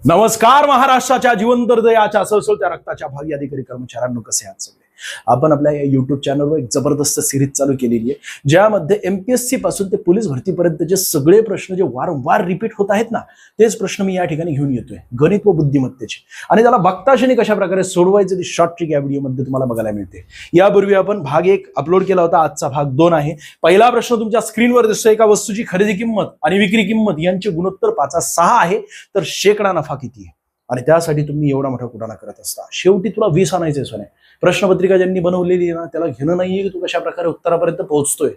नमस्कार महाराष्ट्राच्या जिवंत हृदयाच्या सळसळत्या रक्ताच्या भावी अधिकारी कर्मचाऱ्यांनो, कसे आहात सगळे? आपण आपल्या या युट्यूब चॅनलवर एक जबरदस्त सिरीज चालू केलेली आहे, ज्यामध्ये एमपीएससी पासून ते पोलीस भरतीपर्यंतचे सगळे प्रश्न जे वारंवार रिपीट होत आहेत ना, तेच प्रश्न मी या ठिकाणी घेऊन येतोय, गणित व बुद्धिमत्तेचे, आणि त्याला बघताक्षणी कशा प्रकारे सोडवायचं ती शॉर्ट ट्रिक या व्हिडिओमध्ये तुम्हाला बघायला मिळते. यापूर्वी आपण भाग 1 अपलोड केला होता, आजचा भाग 2 आहे. पहिला प्रश्न तुमच्या स्क्रीनवर दिसतोय, एका वस्तूची खरेदी किंमत आणि विक्री किंमत यांचे गुणोत्तर 5/6 आहे, तर शेकडा नफा किती आहे? आणि त्यासाठी तुम्ही एवढा मोठा कुटाणा करत असता. शेवटी तुला 20 आणायचे सोने. प्रश्नपत्रिका ज्यांनी बनवलेली आहे ना, त्याला घेणं नाहीये की तू कशा प्रकारे उत्तरापर्यंत पोहोचतोय,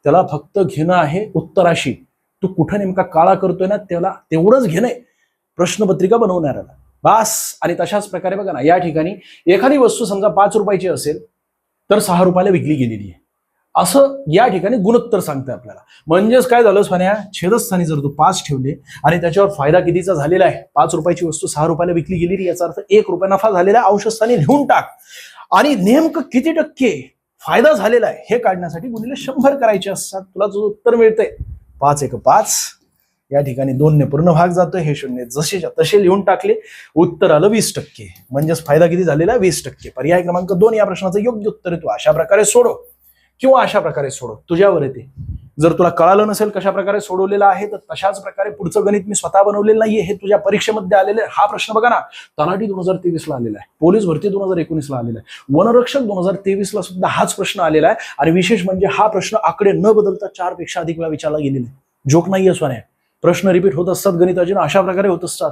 त्याला फक्त घेणं आहे उत्तराशी. तू कुठं नेमका काळा करतोय ना, त्याला तेवढंच घेणं आहे प्रश्नपत्रिका बनवणाऱ्याला, बास. आणि तशाच प्रकारे बघा ना, या ठिकाणी एखादी वस्तू समजा 5 रुपयाची असेल तर 6 रुपयाला विकली गेलेली आहे, असं या ठिकाणी गुणोत्तर सांगतंय आपल्याला. म्हणजेच काय झालं सोन्या, छेदस्थानी जर तू 5 ठेवले आणि त्याच्यावर फायदा कितीचा झालेला आहे, 5 रुपयाची वस्तू 6 रुपयाला विकली गेलेली, याचा अर्थ 1 रुपया नफा झालेला आहे, अंशस्थानी लिहून टाक. आणि नेमकं किती टक्के फायदा झालेला आहे हे काढण्यासाठी गुणिले 100 करायचे असतात. तुला जो उत्तर मिळतंय 5 1 5, या ठिकाणी 2 ने पूर्ण भाग जातोय, हे 0 जसेच्या तसे लिहून टाकले, उत्तर आलं 20%. म्हणजेच फायदा किती झालेला आहे, 20%. पर्याय क्रमांक 2 या प्रश्नाचं योग्य उत्तर आहे. तू अशा प्रकारे सोडव किंवा अशा प्रकारे सोडव, तुझ्यावर येते. जर तुला कळालं नसेल कशा प्रकारे सोडवलेला आहे, तर तशाच प्रकारे पुढचं गणित मी स्वतः बनवलेलं नाहीये, हे तुझ्या परीक्षेमध्ये आलेले. हा प्रश्न बघा ना, तलाठी 2023 ला आलेला आहे, पोलीस भरती 2019 ला आलेला आहे, वनरक्षक 2023 ला सुद्धा हाच प्रश्न आलेला आहे. आणि विशेष म्हणजे हा प्रश्न आकडे न बदलता 4 पेक्षा अधिक वेळा विचारला गेलेला आहे. जोक नाहीये सोन्या, प्रश्न रिपीट होत असतात गणिताचे ना, अशा प्रकारे होत असतात,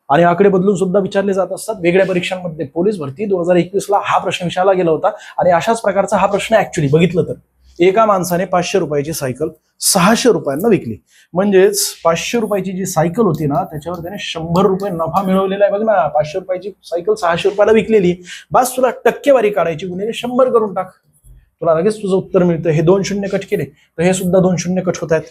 आणि आकडे बदलून सुद्धा विचारले जात असतात वेगळ्या परीक्षांमध्ये. पोलीस भरती 2021 ला हा प्रश्न विचारला गेला होता, आणि अशाच प्रकारचा हा प्रश्न ऍक्च्युली बघितलं तर एका माणसाने 500 रुपयाची सायकल 600 रुपयांना विकली. म्हणजेच 500 रुपयाची जी सायकल होती ना, त्याच्यावर त्याने 100 रुपये नफा मिळवलेला आहे. बघ ना, 500 रुपयाची सायकल 600 रुपयाला विकलेली. बस तुला टक्केवारी काढायची, गुणिले 100 करून टाक, तुला लगेच तुझं उत्तर मिळतं. हे 2 शून्य कट केले तर हे सुद्धा 2 शून्य कट होत आहेत.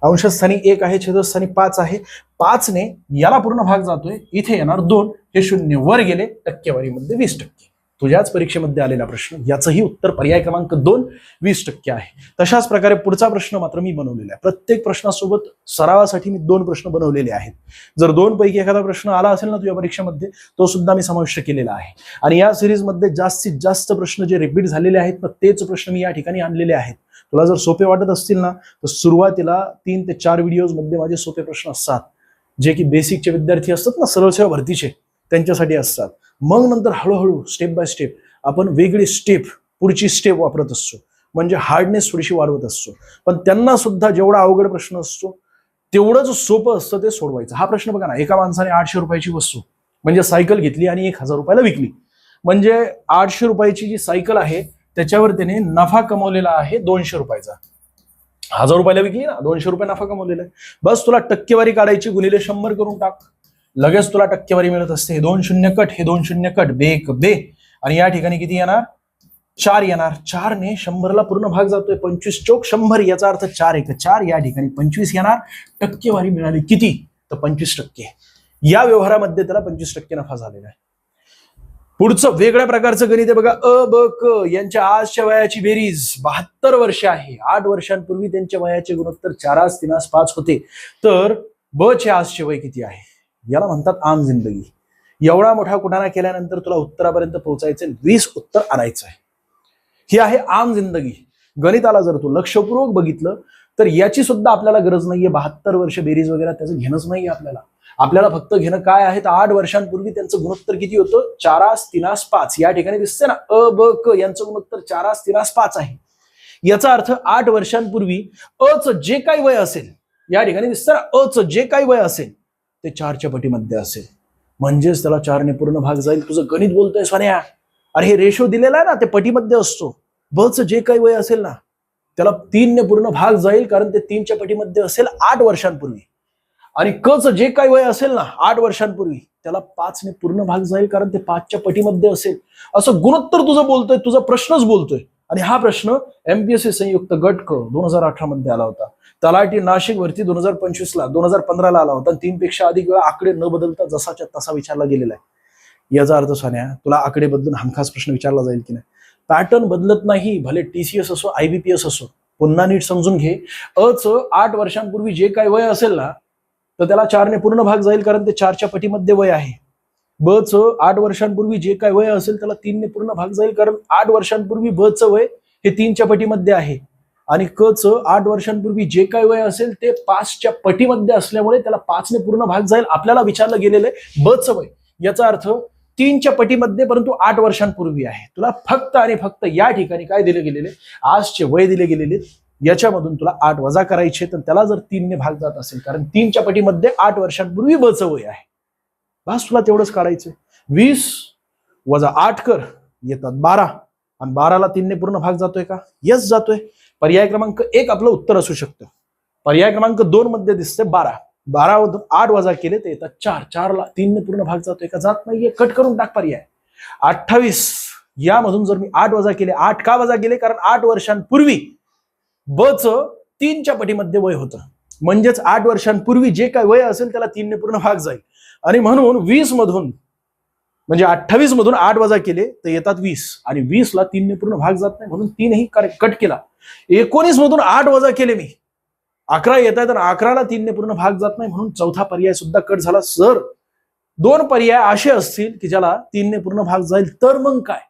अंशस्थानी 1 आहे, छेदस्थानी 5 आहे. 5 ने याला पूर्ण भाग जातोय, इथे येणार 2, हे 0 वर गेले, टक्केवारीमध्ये 20%. तुझ्याच परीक्षेमध्ये आलेला प्रश्न, याचंही उत्तर पर्याय क्रमांक 2 20% आहे. तशाच प्रकारे पुढचा प्रश्न मात्र मी बनवलेला आहे. प्रत्येक प्रश्नासोबत सरावासाठी मी 2 प्रश्न बनवलेले आहेत. जर 2 पैकी एखादा प्रश्न आला असेल ना तुझ्या परीक्षेमध्ये, तो सुद्धा मी समाविष्ट केलेला आहे. आणि या सिरीजमध्ये जास्तीत जास्त प्रश्न जे रिपीट झालेले आहेत ना, तेच प्रश्न मी या ठिकाणी आणलेले आहेत. तुला जर सोपे वाटत असतील ना, तर सुरुवातीला 3 ते 4 व्हिडिओज मध्ये माझे सोपे प्रश्न असतात, जे की बेसिकचे विद्यार्थी असतात ना, सरळ सेवा भरतीचे, त्यांच्यासाठी असतात. मग नंतर हळूहळू स्टेप बाय स्टेप आपण वेगळी स्टेप, पुढची स्टेप वापरत असतो, म्हणजे हार्डनेस थोडीशी वाढवत असतो. पण त्यांना सुद्धा जेवढा अवघड प्रश्न असतो तेवढंच सोपं असतं ते सोडवायचं. हा प्रश्न बघा ना, एका माणसाने 800 रुपयाची वस्तू म्हणजे सायकल घेतली आणि 1000 रुपयाला विकली. म्हणजे 800 रुपयाची जी सायकल आहे त्याच्यावर त्याने नफा कमवलेला आहे 200 रुपयाचा. 1000 रुपयाला विकली ना, 200 रुपये नफा कमवलेला आहे. बस तुला टक्केवारी काढायची, गुणिले 100 करून टाक, लगेच तुला टक्केवारी मिळत असते. हे 2 शून्य कट, हे 2 शून्य कट, बे एक बे, आणि या ठिकाणी किती येणार, 4 येणार. 4 ने 100 ला पूर्ण भाग जातोय, 25 चौक 100, याचा अर्थ 4 1 4, या ठिकाणी 25 येणार. टक्केवारी मिळाली किती, तर 25%. या व्यवहारामध्ये त्याला 25% नफा झालेला आहे. पुढचं वेगळ्या प्रकारचं गणित आहे बघा. अ ब क यांच्या आजच्या वयाची बेरीज 72 वर्ष आहे. 8 वर्षांपूर्वी त्यांच्या वयाचे गुणोत्तर 4 3 5 होते, तर ब चे आजचे वय किती आहे? याला म्हणतात आम जिंदगी. एवढा मोठा कुटाणा केल्यानंतर तुला उत्तरापर्यंत पोहोचायचं, 20 उत्तर आणायचं आहे. ही आहे आम जिंदगी. गणिताला जर तू लक्षपूर्वक बघितलं तर याची सुद्धा आपल्याला गरज नाहीये. 72 वर्ष बेरीज वगैरे त्याचं घेणंच नाहीये आपल्याला. आपल्याला फक्त घेणं काय आहे, तर 8 वर्षांपूर्वी त्यांचं गुणोत्तर किती होतं, 4 3 5. या ठिकाणी दिसते ना, अ ब क यांचं गुणोत्तर 4 3 5 आहे. याचा अर्थ 8 वर्षांपूर्वी अचं जे काही वय असेल, या ठिकाणी दिसतं ना, अचं जे काही वय असेल ते 4च्या पटीमध्ये असेल. म्हणजेच त्याला 4 ने पूर्ण भाग जाईल. तुझं गणित बोलतोय सोन्या, अरे हे रेशो दिलेला आहे ना, ते पटीमध्ये असतो. बचं जे काही वय असेल ना, त्याला 3 ने पूर्ण भाग जाईल, कारण ते 3च्या पटीमध्ये असेल 8 वर्षांपूर्वी. आणि कचं जे काही वय असेल ना 8 वर्षांपूर्वी, त्याला 5 ने पूर्ण भाग जाईल, कारण ते 5च्या पटीमध्ये असेल. असं गुणोत्तर तुझं बोलतोय, तुझा प्रश्नच बोलतोय. आणि हा प्रश्न एमपीएससी संयुक्त गट क 2018 मध्ये आला होता. तलाठी नाशिक भरती 2025 ला, 2015 ला आला होता. 3 पेक्षा अधिक वेळा आकडे न बदलता जसाच्या तसा विचारला गेलेला आहे. याचा अर्थ सोन्या, तुला आकडे बदलून हमखास प्रश्न विचारला जाईल की नाही. पॅटर्न बदलत नाही, भले टीसीएस असो आयबीपीएस असो. पुन्हा नीट समजून घे. अचं 8 वर्षांपूर्वी जे काही वय असेल ना, तर त्याला 4ने पूर्ण भाग जाईल, कारण ते 4च्या पटीमध्ये वय आहे. ब च 8 वर्षांपूर्वी जे काय वय असेल त्याला 3ने पूर्ण भाग जाईल, कारण 8 वर्षांपूर्वी ब च वय हे 3च्या पटीमध्ये आहे. आणि क च 8 वर्षांपूर्वी जे काय वय असेल ते 5च्या पटीमध्ये असल्यामुळे त्याला 5ने पूर्ण भाग जाईल. आपल्याला विचारलं गेलेलं आहे ब च वय, याचा अर्थ 3च्या पटीमध्ये परंतु 8 वर्षांपूर्वी आहे. तुला फक्त आणि फक्त या ठिकाणी काय दिले गेलेले, आजचे वय दिले गेलेले, याच्यामधून तुला 8 वजा करायचे. तर त्याला जर 3ने भाग जात असेल, कारण 3च्या पटीमध्ये 8 वर्षांपूर्वी ब च वय आहे, बस तुला तेवढंच काढायचं. 20 वजा 8 कर, येतात 12. आणि 12ला 3ने पूर्ण भाग जातोय का? यस जातोय. पर्याय क्रमांक 1 आपलं उत्तर असू शकतं. पर्याय क्रमांक 2 मध्ये दिसते 12. 12 मधून 8 वजा केले तर येतात 4. 4ला 3ने पूर्ण भाग जातोय का? जात नाहीये, कट करून टाक पर्याय. 28 यामधून जर मी 8 वजा केले, 8 का वजा केले? कारण 8 वर्षांपूर्वी ब च 3च्या पटीमध्ये वय होतं, म्हणजेच 8 वर्षांपूर्वी जे काय वय असेल त्याला 3ने पूर्ण भाग जाईल. आणि म्हणून 20 मधून म्हणजे 28 मधून 8 वजा केले तर येतात 20. आणि 20ला 3ने पूर्ण भाग जात नाही, म्हणून 3 ही कट केला. 19 मधून 8 वजा केले मी, 11 येत आहे, तर 11ला 3ने पूर्ण भाग जात नाही, म्हणून चौथा पर्याय सुद्धा कट झाला. सर 2 पर्याय असे असतील की ज्याला 3ने पूर्ण भाग जाईल, तर मग काय?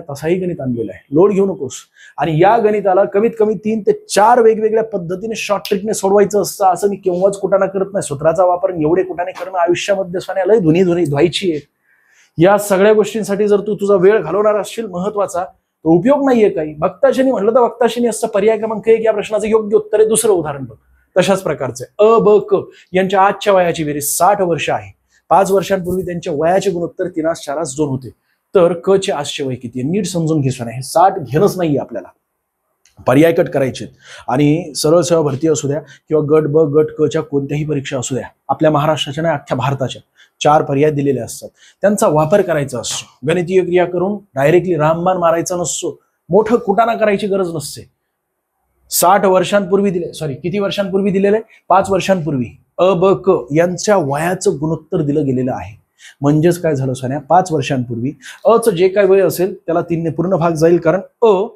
तसाही गणित आणलेलं आहे, लोड घेऊ नकोस. आणि या गणिताला कमीत कमी 3 ते 4 वेगवेगळ्या पद्धतीने शॉर्ट ट्रिकने सोडवायचं असतं, असं मी केव्हाच कुठाना करत नाही. सूत्राचा वापर एवढे कुठाने करणं आयुष्यामध्ये सोन्या लय धुनी धुवायची आहे. या सगळ्या गोष्टींसाठी जर तू तुझा वेळ घालवणार असशील महत्वाचा, तर उपयोग नाहीये काही. भक्ताशनी म्हणलं तर भक्ताशनी असतं. पर्याय क्रमांक 1 या प्रश्नाचं योग्य उत्तर आहे. दुसरं उदाहरण बघ, तशाच प्रकारचे अ ब क यांच्या आजच्या वयाची बेरीज 60 वर्ष आहे. 5 वर्षांपूर्वी त्यांच्या वयाचे गुणोत्तर 3:4:2 होते. तर क चे आजचे वय किती आहे? नीट समजून घे सोन्या, हे 60 घेणंच नाहीये आपल्याला. पर्याय कट करायचे आणि सरळ सरळ भरती असू द्या किंवा गट ब गट क च्या कोणत्याही परीक्षा असू द्या, आपल्या महाराष्ट्राच्या नाही अख्ख्या भारताच्या 4 पर्याय दिलेले असतात, त्यांचा वापर करायचा असतो. गणितीय क्रिया करून डायरेक्टली रामबाण मारायचा नसतो, मोठं कुटाणा करायची गरज नसते. 60 वर्षांपूर्वी दिले, सॉरी किती वर्षांपूर्वी दिलेले? 5 वर्षांपूर्वी अ ब क यांच्या वयाचं गुणोत्तर दिलं गेलेलं आहे. म्हणजेच काय झालं सोन्या, 5 वर्षांपूर्वी अ चं जे काय वय असेल त्याला 3ने पूर्ण भाग जाईल, कारण अ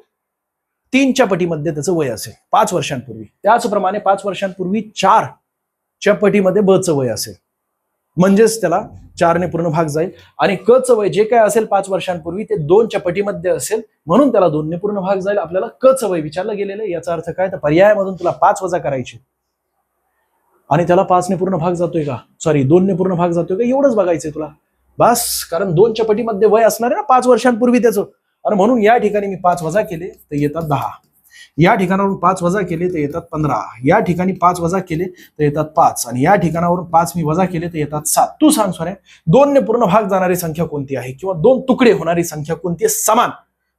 3च्या पटीमध्ये त्याचं वय असेल 5 वर्षांपूर्वी. त्याचप्रमाणे 5 वर्षांपूर्वी 4च्या पटीमध्ये ब चं वय असेल, म्हणजेच त्याला 4ने पूर्ण भाग जाईल. आणि क चं वय जे काय असेल 5 वर्षांपूर्वी ते 2च्या पटीमध्ये असेल, म्हणून त्याला 2ने पूर्ण भाग जाईल. आपल्याला क चं वय विचारलं गेलेलं आहे. याचा अर्थ काय? तर पर्यायामधून तुला 5 वजा करायचे आणि त्याला 5ने पूर्ण भाग जातोय का, सॉरी 2ने पूर्ण भाग जातोय का, एवढंच बघायचंय तुला बस. कारण 2च्या पटीमध्ये वय असणार आहे ना 5 वर्षांपूर्वी त्याचं. आणि म्हणून या ठिकाणी मी 5 वजा केले तर येतात 10. या ठिकाणावरून 5 वजा केले तर येतात 15. या ठिकाणी 5 वजा केले तर येतात 5. आणि या ठिकाणावरून 5 मी वजा केले तर येतात 7. तू सांग सोन्या, 2ने पूर्ण भाग जाणारी संख्या कोणती आहे, किंवा 2 तुकडे होणारी संख्या कोणती आहे समान?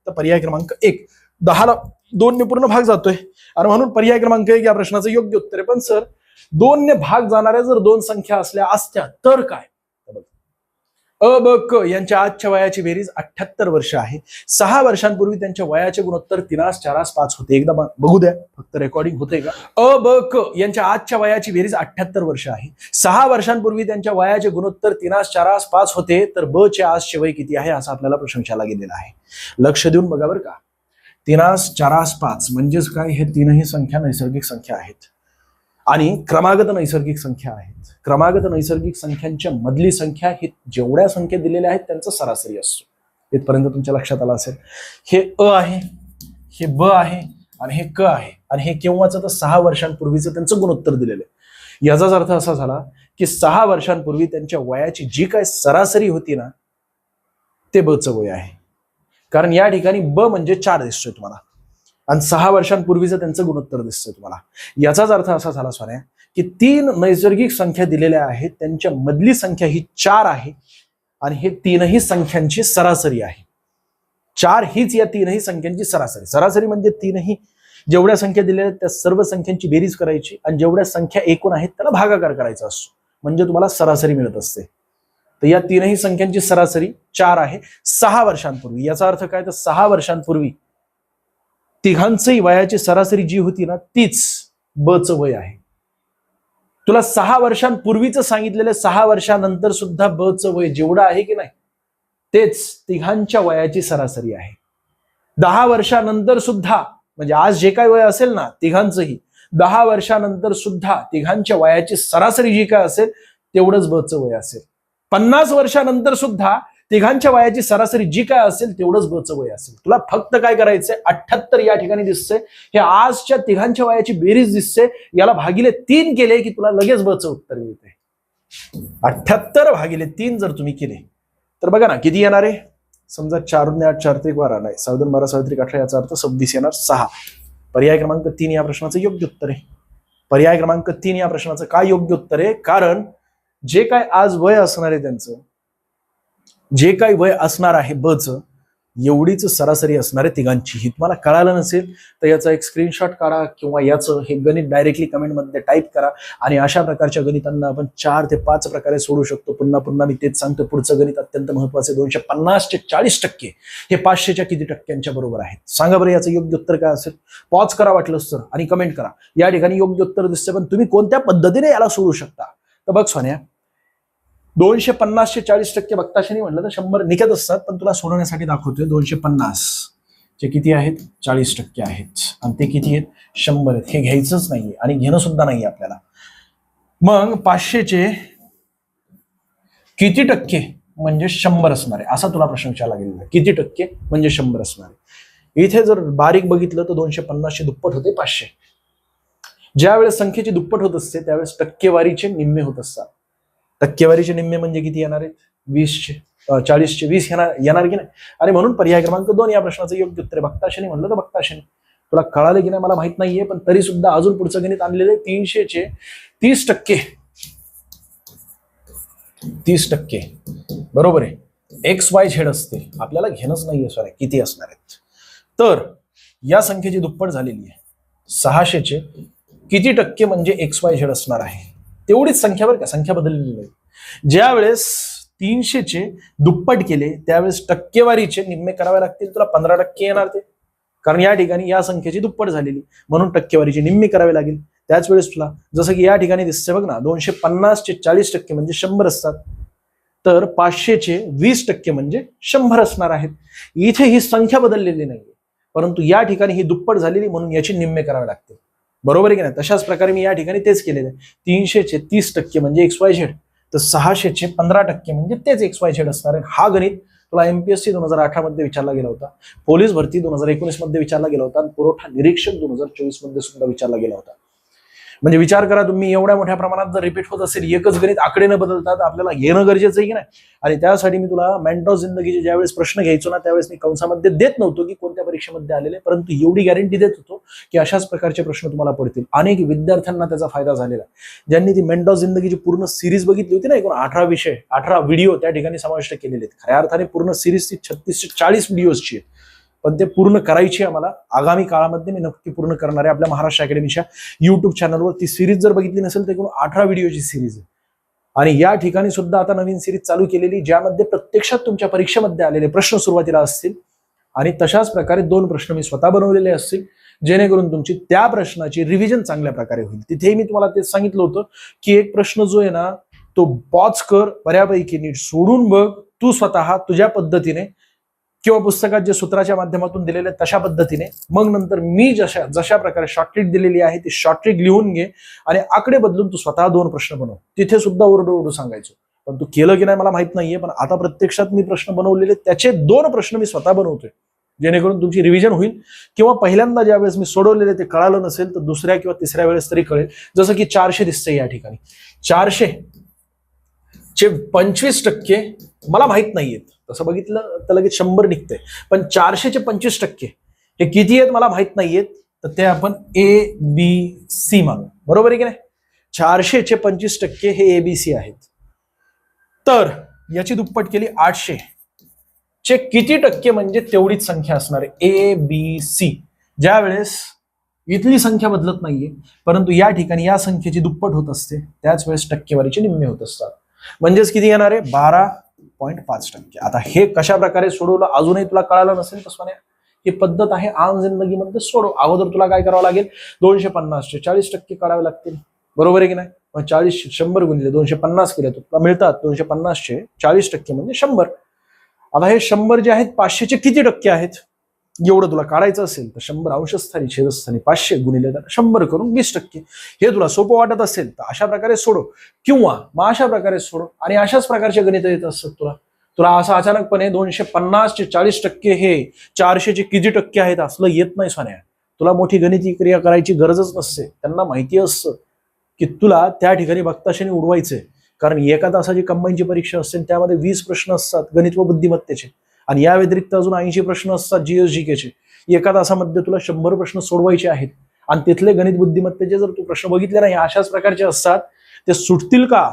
तर पर्याय क्रमांक 1. 10ला 2ने पूर्ण भाग जातोय, आणि म्हणून पर्याय क्रमांक 1 या प्रश्नाचं योग्य उत्तर आहे. पण सर 2ने भाग जाणाऱ्या जर 2 संख्या असत्या तर काय? अ ब क यांच्या आजच्या वयाची बेरीज 78 वर्ष आहे. 6 वर्षांपूर्वी त्यांच्या वयाचे गुणोत्तर 3:4:5 होते. एकदा बघू द्या फक्त रेकॉर्डिंग होते का. अ ब क यांच्या आजच्या वयाची बेरीज 78 वर्ष आहे. 6 वर्षांपूर्वी त्यांच्या वयाचे गुणोत्तर 3:4:5 होते. तर ब चे आजचे वय किती आहे असा आपल्याला प्रश्न विचारला गेलेला आहे. लक्ष देऊन बघा बरं का. 3:4:5 म्हणजेच काय, हे तीनही संख्या नैसर्गिक संख्या आहेत आणि क्रमागत नैसर्गिक संख्या आहेत. क्रमागत नैसर्गिक संख्यांच्या मधली संख्या ही जेवढ्या संख्या दिलेल्या आहेत त्यांचा सरासरी असतो. इथपर्यंत तुमच्या लक्षात आलं असेल. हे अ आहे, हे ब आहे आणि हे क आहे. आणि हे केव्हाचं? तर 6 वर्षांपूर्वीचं त्यांचं गुणोत्तर दिलेलं आहे. याचाच अर्थ असा झाला की 6 वर्षांपूर्वी त्यांच्या वयाची जी काय सरासरी होती ना, ते ब चं वय आहे. कारण या ठिकाणी ब म्हणजे 4 दिसतोय तुम्हाला आणि 6 वर्षांपूर्वीचं त्यांचं गुणोत्तर दिसतंय तुम्हाला. याचाच अर्थ असा झाला सोन्या की 3 नैसर्गिक संख्या दिलेल्या आहेत, त्यांच्या मधली संख्या ही 4 आहे आणि हे तीनही संख्यांची सरासरी आहे. 4 हीच या तीनही संख्यांची सरासरी. सरासरी म्हणजे तीनही जेवढ्या संख्या दिलेल्या आहेत त्या सर्व संख्यांची बेरीज करायची आणि जेवढ्या संख्या एकूण आहेत त्याला भागाकार करायचा असतो, म्हणजे तुम्हाला सरासरी मिळत असते. तर या तीनही संख्यांची सरासरी 4 आहे 6 वर्षांपूर्वी. याचा अर्थ काय? तर 6 वर्षांपूर्वी तिघांचंही वयाची सरासरी जी होती ना, तीच ब चं वय आहे. तुला 6 वर्षांपूर्वीच सांगितलेलं, 6 वर्षानंतर सुद्धा ब चं वय जेवढं आहे की नाही तेच तिघांच्या वयाची सरासरी आहे. 10 वर्षानंतर सुद्धा, म्हणजे आज जे काय वय असेल ना तिघांचंही, 10 वर्षानंतर सुद्धा तिघांच्या वयाची सरासरी जी काय असेल तेवढंच बचं वय असेल. 50 वर्षानंतर सुद्धा तिघांच्या वयाची सरासरी जी काय असेल तेवढंच बचं वय असेल. तुला फक्त काय करायचंय, 78 या ठिकाणी दिसतंय, हे आजच्या तिघांच्या वयाची बेरीज दिसते, याला भागिले 3 केले की तुला लगेच बचं उत्तर मिळते. 78 भागिले 3 जर तुम्ही केले तर बघा ना किती येणार आहे. समजा 4 ने 8 4 त्रिक 12 नाही 7 12 7 त्रिक 18 याचा अर्थ 26 येणार. 6 पर्याय क्रमांक 3 या प्रश्नाचं योग्य उत्तर आहे. पर्याय क्रमांक 3 या प्रश्नाचं काय योग्य उत्तर आहे, कारण जे काय आज वय असणार आहे त्यांचं, जे काही वय असणार आहे बचं, एवढीच सरासरी असणार आहे तिघांची. ही तुम्हाला कळालं नसेल तर याचा एक स्क्रीनशॉट काढा किंवा याचं हे गणित डायरेक्टली कमेंटमध्ये टाईप करा आणि अशा प्रकारच्या गणितांना आपण 4 ते 5 प्रकारे सोडू शकतो. पुन्हा पुन्हा मी तेच सांगतो, पुढचं गणित अत्यंत महत्वाचे. 250 चे 40% हे 500च्या किती टक्क्यांच्या बरोबर आहेत, सांगा बरं याचं योग्य उत्तर काय असेल. पॉज करा वाटलंच तर आणि कमेंट करा. या ठिकाणी योग्य उत्तर दिसते, पण तुम्ही कोणत्या पद्धतीने याला सोडू शकता. तर बघ सोन्या, 250 चे 40% बघताशनी म्हटलं तर 100 निघत असतात, पण तुला सोडवण्यासाठी दाखवतोय. 250 चे किती आहेत, 40% आहेत आणि ते किती आहेत, 100 आहेत. हे घ्यायचंच नाहीये आणि घेणं सुद्धा नाहीये आपल्याला. मग 500 चे किती टक्के म्हणजे 100 असणार आहे, असा तुला प्रश्न विचारला गेलेला आहे. किती टक्के म्हणजे 100 असणार आहे. इथे जर बारीक बघितलं तर 250 चे दुप्पट होते 500. ज्या वेळेस संख्येची दुप्पट होत असते त्यावेळेस टक्केवारीचे निम्मे होत असतात. टक्केवारीचे निम्मे म्हणजे किती येणार आहेत, 20चे 40चे 20 येणार की नाही. आणि म्हणून पर्याय क्रमांक 2 या प्रश्नाचं योग्य उत्तर आहे. बघताशनी म्हणलं तर बघताशनी. तुला कळालं की नाही मला माहित नाहीये, पण तरी सुद्धा अजून पुढचं गणित आणलेलं 300 चे 30%. 30% बरोबर आहे. XYZ असते, आपल्याला घेणंच नाहीये सॉरी किती असणार आहेत. तर या संख्येची दुप्पट झालेली आहे. 600 चे किती टक्के म्हणजे XYZ असणार आहे, तेवढीच संख्या बरं का, संख्या बदललेली नाही. ज्या वेळेस 300 चे दुप्पट केले त्यावेळेस टक्केवारीचे निम्मे करावे लागतील. तुला 15% येणार ते, कारण या ठिकाणी या संख्येची दुप्पट झालेली, म्हणून टक्केवारीचे निम्मे करावे लागेल. त्याच वेळेस तुला जसं की या ठिकाणी दिसते बघ ना, 250 चे 40% म्हणजे 100 असतात, तर 500 चे 20% म्हणजे 100 असणार आहेत. इथे ही संख्या बदललेली नाहीये, परंतु या ठिकाणी ही दुप्पट झालेली म्हणून याचे निम्मे करावे लागतील. बरोबर आहे की नाही. तशाच प्रकारे मी या ठिकाणी तेच केलेलं आहे. 300 चे 30% म्हणजे XYZ, तर 600 चे 15% म्हणजे तेच XYZ असणार आहे. हा गणित तुला MPSC 2018 मध्ये विचारला गेला होता, पोलीस भरती 2019 मध्ये विचारला गेला होता आणि पुरवठा निरीक्षक 2024 मध्ये सुद्धा विचारला गेला होता. म्हणजे विचार करा तुम्ही, एवढ्या मोठ्या प्रमाणात जर रिपीट होत असेल, एकच गणित आकडे न बदलतात आपल्याला घेणं गरजेचं आहे की नाही. आणि त्यासाठी मी तुला मेंटॉस जिंदगीचे ज्यावेळेस प्रश्न घ्यायचो ना त्यावेळेस मी कंसामध्ये देत नव्हतो की कोणत्या परीक्षेमध्ये आलेले, परंतु एवढी गॅरंटी देत होतो की अशाच प्रकारचे प्रश्न तुम्हाला पडतील. अनेक विद्यार्थ्यांना त्याचा फायदा झालेला आहे, ज्यांनी ती मेंटॉस जिंदगीची पूर्ण सिरीज बघितली होती ना, एकूण 18 विषय 18 व्हिडिओ त्या ठिकाणी समाविष्ट केलेले आहेत. खऱ्या अर्थाने पूर्ण सिरीज ती 36 ते 40 व्हिडिओजची आहे, पण ते पूर्ण करायची आम्हाला आगामी काळामध्ये मी नक्की पूर्ण करणार आहे. आपल्या महाराष्ट्र अकॅडमीच्या युट्यूब चॅनलवर ती सिरीज जर बघितली नसेल तर एकूण 18 व्हिडिओची सिरीज आहे. आणि या ठिकाणी सुद्धा आता नवीन सिरीज चालू केलेली, ज्यामध्ये प्रत्यक्षात तुमच्या परीक्षेमध्ये आलेले प्रश्न सुरुवातीला असतील आणि तशाच प्रकारे 2 प्रश्न मी स्वतः बनवलेले असतील, जेणेकरून तुमची त्या प्रश्नाची रिव्हिजन चांगल्या प्रकारे होईल. तिथेही मी तुम्हाला तेच सांगितलं होतं की एक प्रश्न जो आहे ना तो पॉज कर, बऱ्यापैकी नीट सोडून बघ तू स्वतः तुझ्या पद्धतीने किंवा पुस्तकात जे सूत्राच्या माध्यमातून दिलेले तशा पद्धतीने. मग नंतर मी जशा प्रकारे शॉर्टट्रिक दिलेली आहे ती शॉर्टट्रिक लिहून घे आणि आकडे बदलून तू स्वतः 2 प्रश्न बनव. तिथे सुद्धा ओरडू सांगायचो, पण तू केलं की नाही मला माहित नाहीये, पण आता प्रत्यक्षात मी प्रश्न बनवलेले त्याचे 2 प्रश्न मी स्वतः बनवतोय, जेणेकरून तुमची रिव्हिजन होईल. किंवा पहिल्यांदा ज्या वेळेस मी सोडवलेले ते कळालं नसेल तर दुसऱ्या किंवा तिसऱ्या वेळेस तरी कळेल. जसं की 400 दिसतंय या ठिकाणी, 400 चे 25% मला माहित नाहीयेत, तसं बघितलं तर लगेच 100 निघतंय, पण 400 चे 25% हे किती आहेत मला माहित नाहीयेत, तर ते आपण ABC मानू. बरोबर आहे की नाही. 400 चे 25% हे ABC आहेत. तर याची दुप्पट केली 800 चे किती टक्के म्हणजे तेवढीच संख्या असणार आहे ABC. ज्या वेळेस इथली संख्या बदलत नाहीये, परंतु या ठिकाणी या संख्येची दुप्पट होत असते, त्याच वेळेस टक्केवारीचे निम्मे होत असतात. म्हणजेच किती येणार आहे 12.5%. आता हे कशा प्रकारे सोडवलं अजूनही तुला कळालं नसेल तर ही पद्धत आहे आम जिंदगीमध्ये सोडव. अगोदर तुला काय करावं लागेल, 250 चे 40% काढावे लागतील. बरोबर आहे की नाही. मग 40 100 गुणिले 250 केले तर तुला मिळतात 250 चे 40% म्हणजे 100. आता हे 100 जे आहेत 500 चे किती टक्के आहेत, एवढं तुला काढायचं असेल तर 100 अंशस्थानी छेदस्थानी 500 गुणिले 100 करून 20%. हे तुला सोपं वाटत असेल तर अशा प्रकारे सोडव, किंवा मग अशा प्रकारे सोडव. आणि अशाच प्रकारचे गणित येत असतात तुला. तुला असं अचानकपणे 250 चे 40% हे 400 चे किती टक्के आहेत असलं येत नाही सोन्या. तुला मोठी गणिती क्रिया करायची गरजच नसते. त्यांना माहिती असतं की तुला त्या ठिकाणी बघताशेने उडवायचंय. कारण एका तासाची कंबाईनची परीक्षा असते, त्यामध्ये 20 प्रश्न असतात गणित व बुद्धिमत्तेचे, आणि या व्यतिरिक्त अजून 80 प्रश्न असतात GS-GK चे. एका तासामध्ये तुला 100 प्रश्न सोडवायचे आहेत. आणि तिथले गणित बुद्धिमत्तेचे जर तू प्रश्न बघितले नाही, अशाच प्रकारचे असतात, ते सुटतील का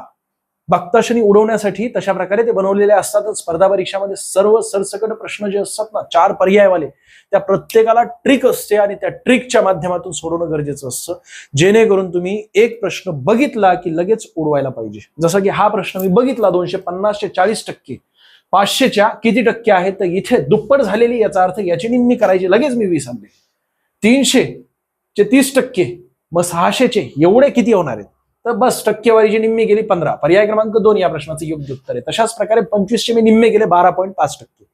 बघताशनी उडवण्यासाठी तशा प्रकारे ते बनवलेले असतात. स्पर्धा परीक्षामध्ये सर्व सरसकट प्रश्न जे असतात ना, 4 पर्यायवाले, त्या प्रत्येकाला ट्रिक असते आणि त्या ट्रिकच्या माध्यमातून सोडवणं गरजेचं असतं, जेणेकरून तुम्ही एक प्रश्न बघितला की लगेच उडवायला पाहिजे. जसं की हा प्रश्न मी बघितला, 250 चे 40%, 500 च्या किती टक्के आहेत, तर इथे दुप्पट झालेली, याचा अर्थ याची निम्मी करायची, लगेच मी 20 आणले. 300 चे 30%, मग 600 चे एवढे किती होणार आहेत, तर बस टक्केवारीची निम्मी गेली 15. पर्याय क्रमांक 2 या प्रश्नाचं योग्य उत्तर आहे. तशाच प्रकारे 25 चे मी निम्मे गेले 12.5%.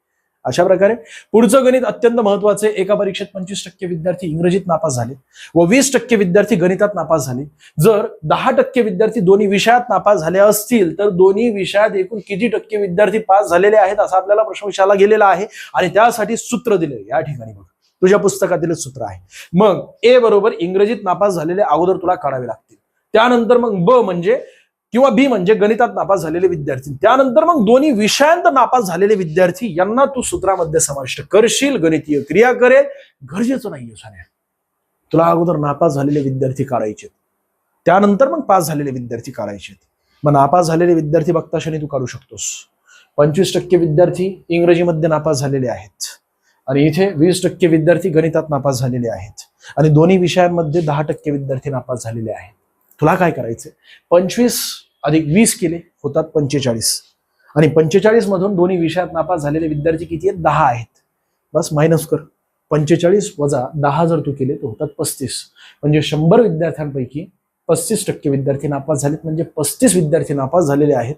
अशा प्रकारे पुढचं गणित अत्यंत महत्वाचे. एका परीक्षेत 25% विद्यार्थी इंग्रजीत नापास झाले व 20% विद्यार्थी गणितात नापास झाले. जर 10% विद्यार्थी दोन्ही विषयात नापास झाले असतील तर दोन्ही विषयात एकूण किती टक्के विद्यार्थी पास झालेले आहेत असा आपल्याला प्रश्न विचारला गेलेला आहे. आणि त्यासाठी सूत्र दिले या ठिकाणी बघ, तुझ्या पुस्तकातील सूत्र आहे. मग ए बरोबर इंग्रजीत नापास झालेले अगोदर तुला काढावे लागतील. त्यानंतर मग ब म्हणजे किंवा बी म्हणजे गणितात नापास झालेले विद्यार्थी. त्यानंतर मग दोन्ही विषयांत नापास झालेले विद्यार्थी यांना तू सूत्रामध्ये समाविष्ट करशील. गणितीय क्रिया करेल गरजेचं नाहीये सान्या. तुला अगोदर नापास झालेले विद्यार्थी काढायचे, त्यानंतर मग पास झालेले विद्यार्थी काढायचे. मग नापास झालेले विद्यार्थी बघताशनी तू काढू शकतोस. 25% विद्यार्थी इंग्रजीमध्ये नापास झालेले आहेत आणि इथे 20% विद्यार्थी गणितात नापास झालेले आहेत आणि दोन्ही विषयांमध्ये 10% विद्यार्थी नापास झालेले आहेत. तुला काय करायचंय, 25 अधिक 20 केले होतात 45 आणि 45 मधून दोन्ही विषयात नापास झालेले विद्यार्थी किती आहेत, 10 आहेत. बस मायनस कर. 45 वजा 10 जर तू केले तर होतात 35. म्हणजे 100 विद्यार्थ्यांपैकी 35% विद्यार्थी नापास झालेत, म्हणजे 35 विद्यार्थी नापास झालेले आहेत.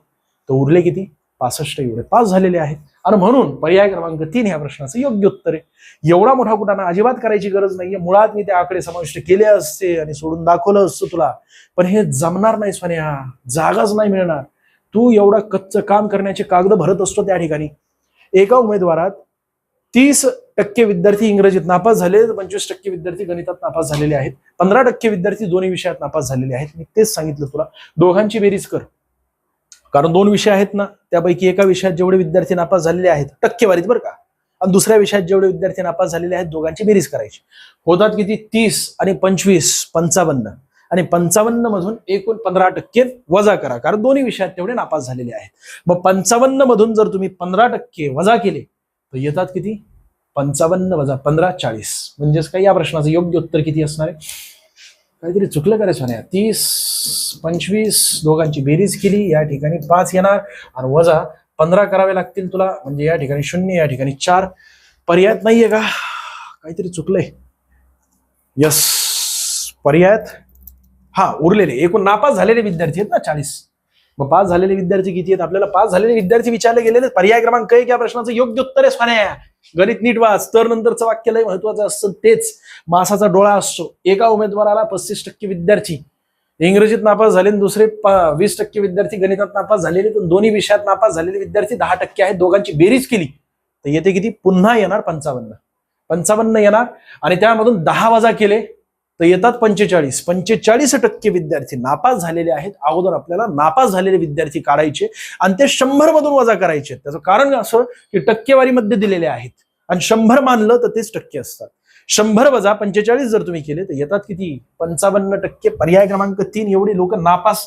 तर उरले किती, 65 एवढे पास झालेले आहेत. आणि म्हणून पर्याय क्रमांक 3 ह्या प्रश्नाचं योग्य उत्तर आहे. एवढा मोठा कुटाणा अजिबात करायची गरज नाहीये. मुळात मी ते आकडे समाविष्ट केले असते आणि सोडून दाखवलं असतं तुला, पण हे जमणार नाही सोन्या, जागाच नाही मिळणार. तू एवढा कच्चं काम करण्याचे कागद भरत असतो त्या ठिकाणी. एका उमेदवारात 30% विद्यार्थी इंग्रजीत नापास झाले, 25% विद्यार्थी गणितात नापास झालेले आहेत, 15% विद्यार्थी दोन्ही विषयात नापास झालेले आहेत. मी तेच सांगितलं तुला, दोघांची बेरीज कर. कारण 2 विषय आहेत ना, त्यापैकी एका विषयात जेवढे विद्यार्थी नापास झालेले आहेत टक्केवारीत बरं का, आणि दुसऱ्या विषयात जेवढे विद्यार्थी नापास झालेले आहेत दोघांची बेरीज करायची. होतात किती, 30 आणि 25 55, आणि 55 मधून एकूण 15% वजा करा, कारण दोन्ही विषयात तेवढे नापास झालेले आहेत. मग 55 मधून जर तुम्ही 15% वजा केले तर येतात किती, 55 वजा 15 40. म्हणजेच काय, या प्रश्नाचं योग्य उत्तर किती असणार आहे, काहीतरी चुकलं करायचं नाही. 30 25 दोघांची बेरीज केली, या ठिकाणी 5 येणार आणि वजा 15 करावे लागतील तुला, म्हणजे या ठिकाणी 0, या ठिकाणी 4. पर्यायात नाहीये का, काहीतरी चुकलंय. यस, पर्यायात हा उरलेले एकूण नापास झालेले विद्यार्थी आहेत ना 40. मग पास झालेले विद्यार्थी किती आहेत, आपल्याला पास झालेले विद्यार्थी विचारले गेलेले. पर्याय क्रमांक 1 या प्रश्नाचं योग्य उत्तर आहे सोन्या. गणित नीट वाच, तर नंतरचं वाक्य लय महत्वाचं असतं, तेच मासाचा डोळा असतो. एका उमेदवाराला 35% विद्यार्थी इंग्रजीत नापास झाले, दुसरे 20% विद्यार्थी गणितात नापास झालेले, पण दोन्ही विषयात नापास झालेले विद्यार्थी 10% आहेत. दोघांची बेरीज केली तर येते किती, पुन्हा येणार 55 येणार, आणि त्यामधून 10 वजा केले तर येतात 45. 45% विद्यार्थी नापास झालेले आहेत. अगोदर आपल्याला नापास झालेले विद्यार्थी काढायचे आणि ते 100 मधून वजा करायचे. त्याचं कारण असं की टक्केवारीमध्ये दिलेले आहेत आणि 100 मानलं तर तेच टक्के असतात. 100 वजा 45 जर तुम्ही केले तर येतात किती, 55%. पर्याय क्रमांक 3 एवढी लोक पास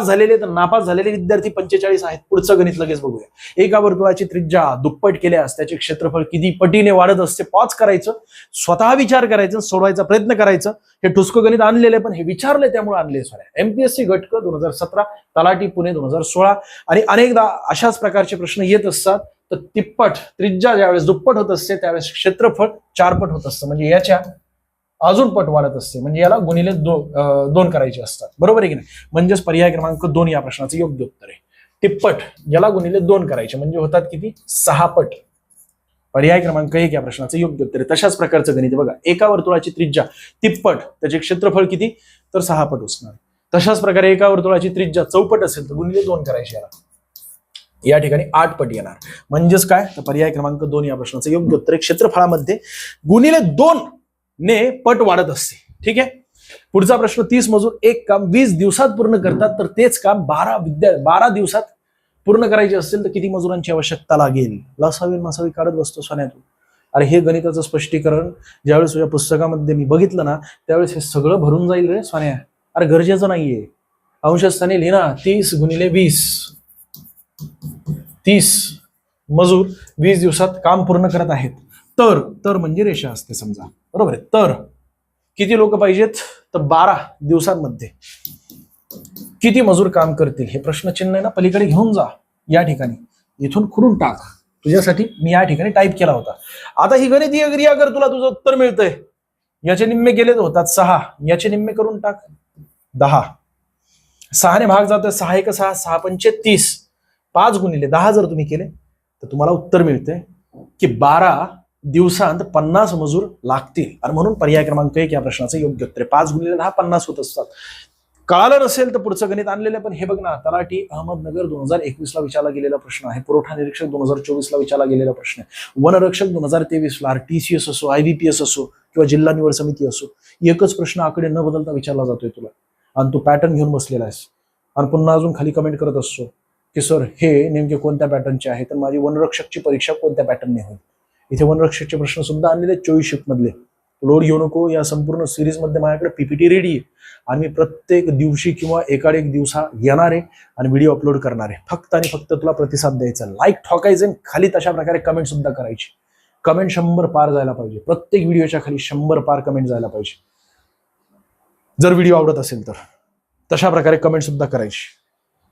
झालेले, तर नापास झालेले विद्यार्थी 45 आहेत. पुढचं गणित लगेच बघूया. एका वर्तुळाची त्रिज्या दुप्पट केल्यास त्याचे क्षेत्रफळ किती पटीने वाढत असते. पॉज करायचं, स्वतः विचार करायचं, सोडवायचा प्रयत्न करायचं. हे ठुसकं गणित आणलेलं आहे, पण हे विचारले त्यामुळे आणले सगळ्या. MPSC घटक 2017, तलाठी पुणे 2016, आणि अनेकदा अशाच प्रकारचे प्रश्न येत असतात. तर तिप्पट त्रिज्या ज्यावेळेस दुप्पट होत असते त्यावेळेस क्षेत्रफळ 4 पट होत असतं, म्हणजे याच्या अजून पट वाढत असते, म्हणजे याला गुणिले 2 करायचे असतात. बरोबर आहे की नाही. म्हणजेच पर्याय क्रमांक 2 या प्रश्नाचं योग्य उत्तर आहे. तिप्पट याला गुणिले 2 करायचे म्हणजे होतात किती, 6 पट. पर्याय क्रमांक 1 या प्रश्नाचं योग्य उत्तर आहे. तशाच प्रकारचं गणित बघा, एका वर्तुळाची त्रिज्या तिप्पट, त्याचे क्षेत्रफळ किती, तर 6 पट असणार. तशाच प्रकारे एका वर्तुळाची त्रिज्या चौपट असेल तर गुणिले 2 करायची याला, या ठिकाणी 8 पट येणार. म्हणजेच काय, तर पर्याय क्रमांक 2 या प्रश्नाचं योग्य उत्तर आहे. क्षेत्रफळामध्ये गुणिले 2 ने पट वाढत असते. ठीक आहे. पुढचा प्रश्न, 30 मजूर एक काम 20 दिवसात पूर्ण करतात, तर तेच काम 12 दिवसात पूर्ण करायचे असेल तर किती मजुरांची आवश्यकता लागेल. लसावी मसावी काढत बसतो सोन्या तू. अरे हे गणिताचं स्पष्टीकरण ज्यावेळेस तुझ्या पुस्तकामध्ये मी बघितलं ना, त्यावेळेस हे सगळं भरून जाईल रे सोन्या. अरे गरजेचं नाहीये. अंशस्थानी लिहिना 30 गुणिले 20. 30 मजूर 20 दिवसात काम पूर्ण करत आहेत. तर म्हणजे रेषा असते समजा, बरोबर आहे. तर किती लोक पाहिजेत, तर 12 दिवसांमध्ये किती मजूर काम करतील, हे प्रश्नचिन्ह आहे ना पलीकडे घेऊन जा. या ठिकाणी इथून खुडून टाक. तुझ्यासाठी मी या ठिकाणी टाईप केला होता. आता ही गणितीय क्रिया कर, तुला तुझं उत्तर मिळतंय. याचे निम्मे केले तर होतात 6, याचे निम्मे करून टाक 10. 6 ने भाग जातोय, 6 1 6, 6 5 30. 5 गुणिले 10 जर तुम्ही केले तर तुम्हाला उत्तर मिळतंय की 12 दिवसांत 50 मजूर लागतील. आणि म्हणून पर्याय क्रमांक 1 या प्रश्नाचं योग्य उत्तर. 5 गुणिले 10 50 होत असतात. कळालं नसेल तर पुढचं गणित आणलेलं आहे, पण हे बघ ना, तलाठी अहमदनगर 2021 ला विचारला गेलेला प्रश्न आहे. पुरवठा निरीक्षक 2024 ला विचारला गेलेला प्रश्न आहे. वनरक्षक 2023 ला, RTCS असो, IBPS असो किंवा जिल्हा निवड समिती असो, एकच प्रश्न आकडे न बदलता विचारला जातोय तुला. आणि तू पॅटर्न घेऊन बसलेला आहेस आणि पुन्हा अजून खाली कमेंट करत असतो की सर हे नेमके कोणत्या पॅटर्नचे आहे, तर माझी वनरक्षकची परीक्षा कोणत्या पॅटर्नने होईल. इथे वनरक्षकचे प्रश्न सुद्धा आणलेले 24 शिफ्ट मधले. लोड घेऊ नको. या संपूर्ण सिरीज मध्ये माझ्याकडे PPT रेडी आहे आणि मी प्रत्येक दिवशी किंवा एकाड एक दिवसा येणार आहे आणि व्हिडिओ अपलोड करणार आहे. फक्त आणि फक्त तुला प्रतिसाद द्यायचा, लाईक ठोकायचे, खाली तशा प्रकारे कमेंट सुद्धा करायची. कमेंट 100 पार जायला पाहिजे. प्रत्येक व्हिडिओच्या खाली 100 पार कमेंट जायला पाहिजे. जर व्हिडिओ आवडत असेल तर तशा प्रकारे कमेंट सुद्धा करायची.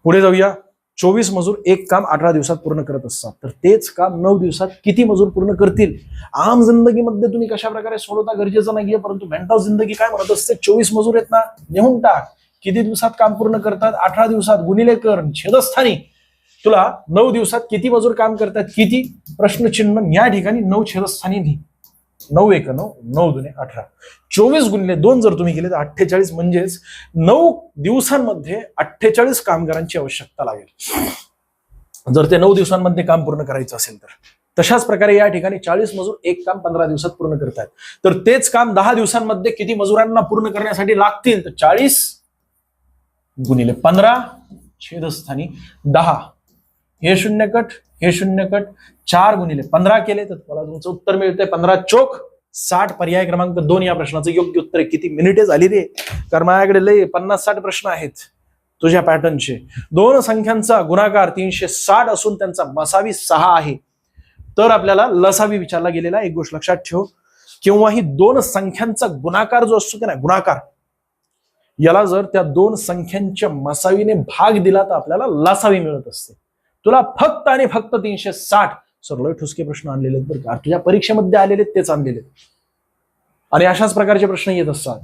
पुढे जाऊया. 24 मजूर एक काम 18 दिवसात पूर्ण करत असतात, तर तेच काम 9 दिवसात किती मजूर पूर्ण करतील. आम जिंदगीमध्ये तुम्ही कशा प्रकारे सोडवता गरजेचं नाहीये, परंतु मेंटल जिंदगी काय म्हणत असते, 24 मजूर आहेत ना, नेहून टाक. किती दिवसात काम पूर्ण करतात, 18 दिवसात गुणिले कर, छेदस्थानी तुला 9 दिवसात किती मजूर काम करतात, किती प्रश्नचिन्ह या ठिकाणी 9 छेदस्थानी लिही. 9 1 9, 9 2 18. 24 गुणिले 2 जर तुम्ही केले तर 48, म्हणजेच 9 दिवसांमध्ये 48 कामगारांची आवश्यकता लागेल, जर ते 9 दिवसांमध्ये काम पूर्ण करायचं असेल तर. तशाच प्रकारे या ठिकाणी 40 मजूर एक काम 15 दिवसात पूर्ण करतात, तर तेच काम 10 दिवसांमध्ये किती मजुरांना पूर्ण करण्यासाठी लागतील, तर 40 गुणिले 15 छेदस्थानी 10. हे शून्य कट, हे शून्य कट. 4 गुणिले 15 केले तर तुम्हाला तुमचं उत्तर मिळतंय 15 चोक 60. पर्याय क्रमांक 2 या प्रश्नाचं योग्य उत्तर आहे. किती मिनिटे झाली रे, कारण माझ्याकडे लय 50-60 प्रश्न आहेत तुझ्या पॅटर्नचे. 2 संख्यांचा गुणाकार 360 असून त्यांचा मसावी 6 आहे, तर आपल्याला लसावी विचारला गेलेला. एक गोष्ट लक्षात ठेव, किंवा ही 2 संख्यांचा गुणाकार जो असतो की नाही, गुणाकार, याला जर त्या 2 संख्यांच्या मसावीने भाग दिला तर आपल्याला लसावी मिळत असते. तुला फक्त आणि फक्त 360 सरळ ठुसके प्रश्न आणलेले आहेत बरं का, तुझ्या परीक्षेमध्ये आलेले तेच आणलेले. आणि अशाच प्रकारचे प्रश्न येत असतात.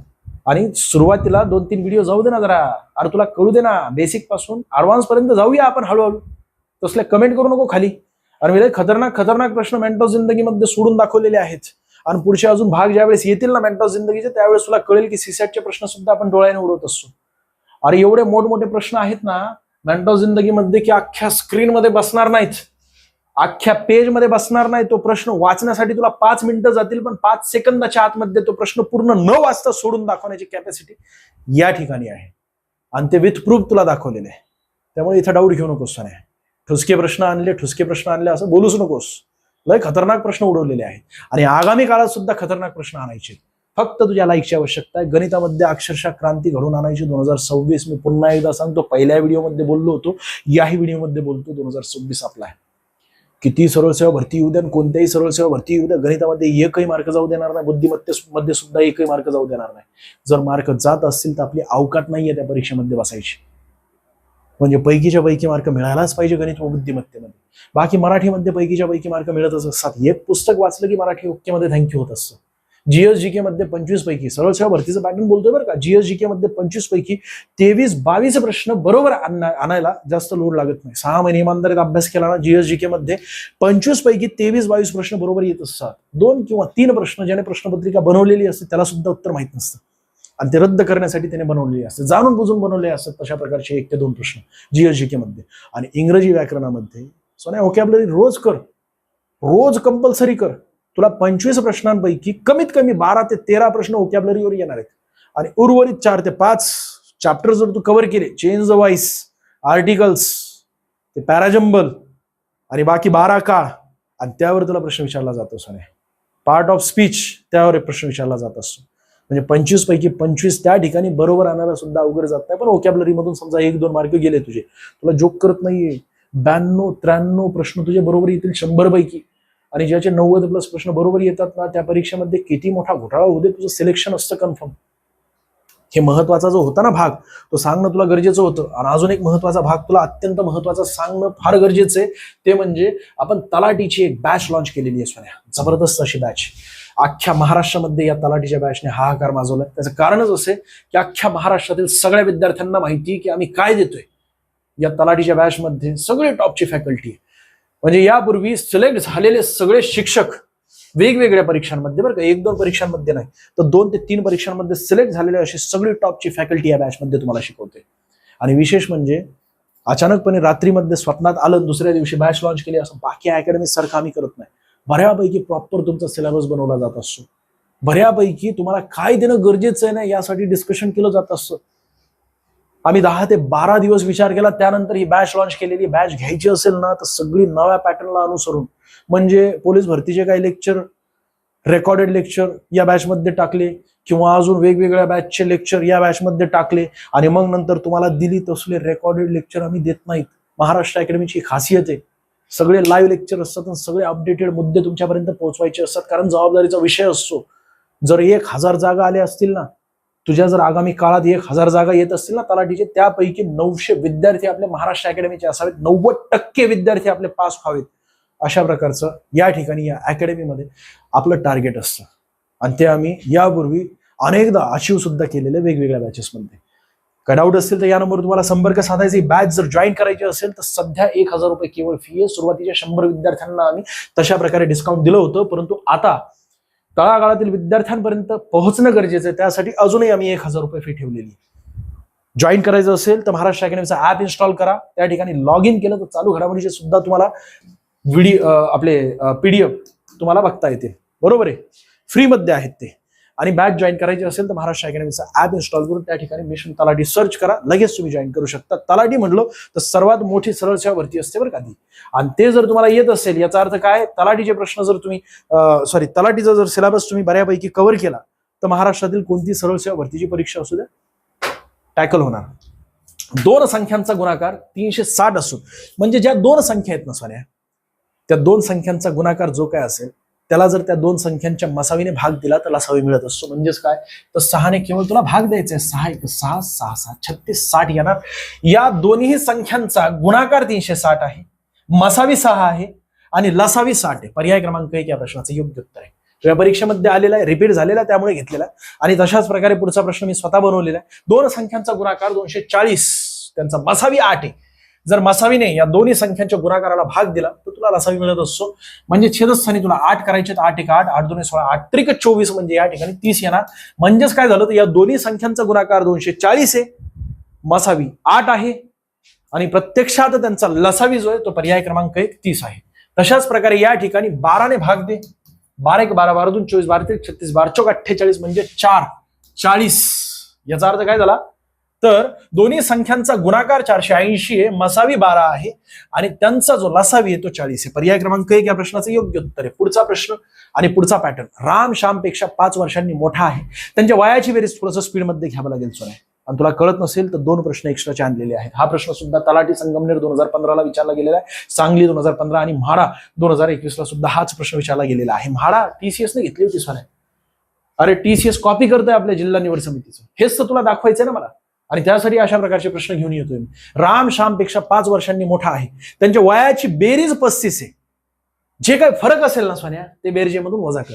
आणि सुरुवातीला 2-3 व्हिडिओ जाऊ दे ना जरा, अरे तुला कळू दे ना, बेसिक पासून ऍडव्हान्स पर्यंत जाऊया आपण हळूहळू. तसले कमेंट करू नको खाली. आणि मी खतरनाक प्रश्न मेंटल जिंदगीमध्ये सोडून दाखवलेले आहेत. आणि पुढचे अजून भाग ज्यावेळेस येतील ना मेंटल जिंदगीचे, त्यावेळेस तुला कळेल की सीसॅटचे प्रश्न सुद्धा आपण डोळ्याने उडवत असतो. अरे एवढे मोठमोठे प्रश्न आहेत ना मेंटल जिंदगीमध्ये की अख्ख्या स्क्रीन मध्ये बसणार नाहीत, अख्ख्या पेज मध्ये बसणार नाही. तो प्रश्न वाचण्यासाठी तुला 5 मिनिटं जातील, पण 5 सेकंदाच्या आतमध्ये तो प्रश्न पूर्ण न वाचता सोडून दाखवण्याची कॅपॅसिटी या ठिकाणी आहे. आणि ते विथ प्रूफ तुला दाखवलेले आहे. त्यामुळे इथं डाऊट घेऊ नकोस. नाही ठुसके प्रश्न आणले असं बोलूच नकोस. लय खतरनाक प्रश्न उडवलेले आहेत आणि आगामी काळात सुद्धा खतरनाक प्रश्न आणायचे. फक्त तुझ्या लाईकची आवश्यकता आहे. गणितामध्ये अक्षरशः क्रांती घडून आणायची. 2026 मी पुन्हा एकदा सांगतो, पहिल्या व्हिडिओमध्ये बोललो होतो, याही व्हिडिओमध्ये बोलतो, 2026 आपला आहे. किती सरळ सेवा भरती येऊ द्या, कोणत्याही सरळ सेवा भरती येऊ द्या, गणितामध्ये एकही मार्क जाऊ देणार नाही, बुद्धिमत्तेमध्ये सुद्धा एकही मार्क जाऊ देणार नाही. जर मार्क जात असतील तर आपली अवकात नाहीये त्या परीक्षेमध्ये बसायची. म्हणजे पैकीच्या पैकी मार्क मिळायलाच पाहिजे गणित व बुद्धिमत्तेमध्ये. बाकी मराठीमध्ये पैकीच्या पैकी मार्क मिळतच असतात. एक पुस्तक वाचलं की मराठी ओकेमध्ये थँक्यू होत असतं. GS-GK मध्ये 25 पैकी सरळ सेवा भरतीचं पॅटर्न बोलतोय बरं का, GS-GK मध्ये 25 पैकी 23-22 प्रश्न बरोबर आणायला जास्त लोड लागत नाही. 6 महिने इमानदारीत अभ्यास केला ना, GS-GK मध्ये 25 पैकी 23-22 प्रश्न बरोबर येत असतात. 2 किंवा 3 प्रश्न ज्याने प्रश्नपत्रिका बनवलेली असते त्याला सुद्धा उत्तर माहित नसतं आणि ते रद्द करण्यासाठी त्याने बनवलेली असते, जाणून बुजून बनवले असतात तशा प्रकारचे 1 ते 2 प्रश्न GS-GK मध्ये. आणि इंग्रजी व्याकरणामध्ये सोन्या व्होकॅब्युलरी रोज कर, रोज कंपल्सरी कर. तुला 25 प्रश्नांपैकी कमीत कमी 12 ते 13 प्रश्न व्होकॅब्युलरीवर येणार आहेत आणि उर्वरित 4 ते 5 चॅप्टर जर तू कव्हर केले, चेंज द व्हॉइस, आर्टिकल्स, ते पॅराजंबल आणि बाकी 12 काळ, आणि त्यावर तुला प्रश्न विचारला जातो सोन्या. पार्ट ऑफ स्पीच, त्यावर प्रश्न विचारला जात असतो. म्हणजे 25 पैकी 25 त्या ठिकाणी बरोबर आणायला सुद्धा अवघड जात नाही. पण व्होकॅब्युलरी मधून समजा 1-2 मार्क गेले तुझे, तुला जोक करत नाहीये, 92-93 प्रश्न तुझे बरोबर येतील 100 पैकी, आणि ज्याचे 90+ प्रश्न बरोबर येतात ना, त्या परीक्षेमध्ये किती मोठा घोटाळा होऊ दे, तुझं सिलेक्शन असतं कन्फर्म. हे महत्वाचा जो होता ना भाग, तो सांगणं तुला गरजेचं होतं. आणि अजून एक महत्वाचा भाग तुला अत्यंत महत्वाचा सांगणं फार गरजेचं आहे, ते म्हणजे आपण तलाठीची एक बॅच लॉन्च केलेली आहे सोन्या, जबरदस्त अशी बॅच. अख्ख्या महाराष्ट्रामध्ये या तलाठीच्या बॅचने हाहाकार माजवलाय. त्याचं कारणच असे की अख्ख्या महाराष्ट्रातील सगळ्या विद्यार्थ्यांना माहिती की आम्ही काय देतोय. या तलाठीच्या बॅचमध्ये सगळे टॉपची फॅकल्टी आहे. म्हणजे यापूर्वी सिलेक्ट झालेले सगळे शिक्षक वेगवेगळ्या परीक्षांमध्ये, बरं का, 1-2 परीक्षांमध्ये नाही तर 2 ते 3 परीक्षांमध्ये सिलेक्ट झालेले अशी सगळी टॉपची फॅकल्टी या बॅचमध्ये तुम्हाला शिकवते. आणि विशेष म्हणजे अचानकपणे रात्रीमध्ये स्वप्नात आलं, दुसऱ्या दिवशी बॅच लॉन्च केली, असं बाकी अकॅडमी सारखं आम्ही करत नाही. बऱ्यापैकी प्रॉपर तुमचा सिलेबस बनवला जात असतो. बऱ्यापैकी तुम्हाला काय देणं गरजेचं आहे ना यासाठी डिस्कशन केलं जात असतं. आम्ही 10 ते 12 दिवस विचार केला, त्यानंतर ही बॅच लॉन्च केलेली. बॅच घ्यायची असेल ना तर सगळी नव्या पॅटर्नला अनुसरून, म्हणजे पोलीस भरतीचे काही लेक्चर, रेकॉर्डेड लेक्चर या बॅचमध्ये टाकले, किंवा अजून वेगवेगळ्या बॅचचे लेक्चर या बॅचमध्ये टाकले, आणि मग नंतर तुम्हाला दिली तसले रेकॉर्डेड लेक्चर आम्ही देत नाहीत. महाराष्ट्र अकॅडमीची खासियत आहे, सगळे लाईव्ह लेक्चर असतात आणि सगळे अपडेटेड मुद्दे तुमच्यापर्यंत पोहोचवायचे असतात. कारण जबाबदारीचा विषय असतो. जर 1000 जागा आल्या असतील ना तुझ्या, जर आगामी काळात 1000 जागा येत असतील ना तलाठीचे, त्यापैकी 900 विद्यार्थी आपले महाराष्ट्र अकॅडमीचे असावेत, 90% विद्यार्थी आपले पास व्हावेत, अशा प्रकारचं या ठिकाणी या अकॅडमीमध्ये आपलं टार्गेट असतं. आणि ते आम्ही यापूर्वी अनेकदा अचीव सुद्धा केलेले वेगवेगळ्या बॅचेसमध्ये. काय डाऊट असतील तर या नंबरवर तुम्हाला संपर्क साधायचा. बॅच जर जॉईन करायची असेल तर सध्या 1000 रुपये केवळ फी आहे. सुरुवातीच्या 100 विद्यार्थ्यांना आम्ही तशा प्रकारे डिस्काउंट दिलं होतं, परंतु आता तळागाळातील विद्यार्थ्यांपर्यंत पोहोचणं गरजेचं आहे, त्यासाठी अजूनही आम्ही 1000 रुपये फी ठेवलेली. जॉईन करायचं असेल तर महाराष्ट्र अकॅडमीचा ऍप इन्स्टॉल करा. त्या ठिकाणी लॉग इन केलं तर चालू घडामोडीचे सुद्धा तुम्हाला व्हिडिओ, आपले PDF तुम्हाला बघता येतील. बरोबर आहे, फ्रीमध्ये आहेत ते. आणि बॅच जॉईन करायची असेल तर महाराष्ट्र अकॅडमीचा ऍप इन्स्टॉल करून त्या ठिकाणी मिशन तलाठी सर्च करा, लगेच तुम्ही जॉईन करू शकता. तलाठी म्हणलं तर सर्वात मोठी सरळ सेवा भरती असते बरं का ती. आणि ते जर तुम्हाला येत असेल, याचा अर्थ काय, तलाठीचे प्रश्न जर तुम्ही तलाठीचा जर सिलेबस तुम्ही बऱ्यापैकी कव्हर केला तर महाराष्ट्रातील कोणती सरळ सेवा भरतीची परीक्षा असू द्या टॅकल होणार. 2 संख्यांचा गुणाकार 360 असो, म्हणजे ज्या 2 संख्या आहेत ना सोन्या, त्या 2 संख्यांचा गुणाकार जो काय असेल त्याला जर त्या 2 संख्यांच्या मसावीने भाग दिला तर लसावी मिळत असतो. म्हणजेच काय, तर 6 ने केवळ तुला भाग द्यायचा आहे. 6 1 6, 6 6 36, 60 येणार. या दोन्ही संख्यांचा गुणाकार 360 आहे, मसावी 6 आहे आणि लसावी 60 आहे. पर्याय क्रमांक 1 या प्रश्नाचं योग्य उत्तर आहे. या परीक्षेमध्ये आलेला आहे, रिपीट झालेला आहे, त्यामुळे घेतलेला आहे. आणि तशाच प्रकारे पुढचा प्रश्न मी स्वतः बनवलेला आहे. 2 संख्यांचा गुणाकार 240, त्यांचा मसावी 8 आहे. जर मसावीने या दोन्ही संख्यांच्या गुणाकाराला भाग दिला तर तुला लसावी मिळत असतो. म्हणजे छेदस्थानी तुला 8 करायचे, 8 1 8, 8 2 16, 8 3 24, म्हणजे या ठिकाणी 30 येणार. म्हणजेच काय झालं, तर या दोन्ही संख्यांचा गुणाकार 240 आहे, मसावी 8 आहे, आणि प्रत्यक्षात त्यांचा लसावी जो आहे तो पर्याय क्रमांक 1 30 आहे. तशाच प्रकारे या ठिकाणी 12 ने भाग दे. 12 1 12, 12 2 24, 12 3 36, 12 4 48, म्हणजे 4 40. याचा अर्थ काय झाला, तर दोन्ही संख्यांचा गुणाकार 480 आहे, मसावी 12 आहे, आणि त्यांचा जो लसावी आहे तो 40 आहे. पर्याय क्रमांक 1 या प्रश्नाचं योग्य उत्तर आहे. पुढचा प्रश्न आणि पुढचा पॅटर्न. राम श्यामपेक्षा 5 वर्षांनी मोठा आहे, त्यांच्या वयाची बेरीज थोडंसं स्पीडमध्ये घ्यावं लागेल सोन्या. आणि तुला कळत नसेल तर 2 प्रश्न एक्स्ट्राचे आणलेले आहेत. हा प्रश्न सुद्धा तलाठी संगमनेर 2015ला विचारला गेलेला आहे, सांगली 2015 आणि म्हाडा 2021ला सुद्धा हाच प्रश्न विचारला गेलेला आहे. म्हाडा TCS ने घेतली होती सोन्या. अरे TCS कॉपी करतोय आपल्या जिल्हा निवड समितीचं, हेच तर तुला दाखवायचंय ना मला. आणि त्यासाठी अशा प्रकारचे प्रश्न घेऊन येतोय मी. राम श्यामपेक्षा 5 वर्षांनी मोठा आहे, त्यांच्या वयाची बेरीज 35 आहे. जे काही फरक असेल ना सोन्या ते बेरजेमधून वजा कर.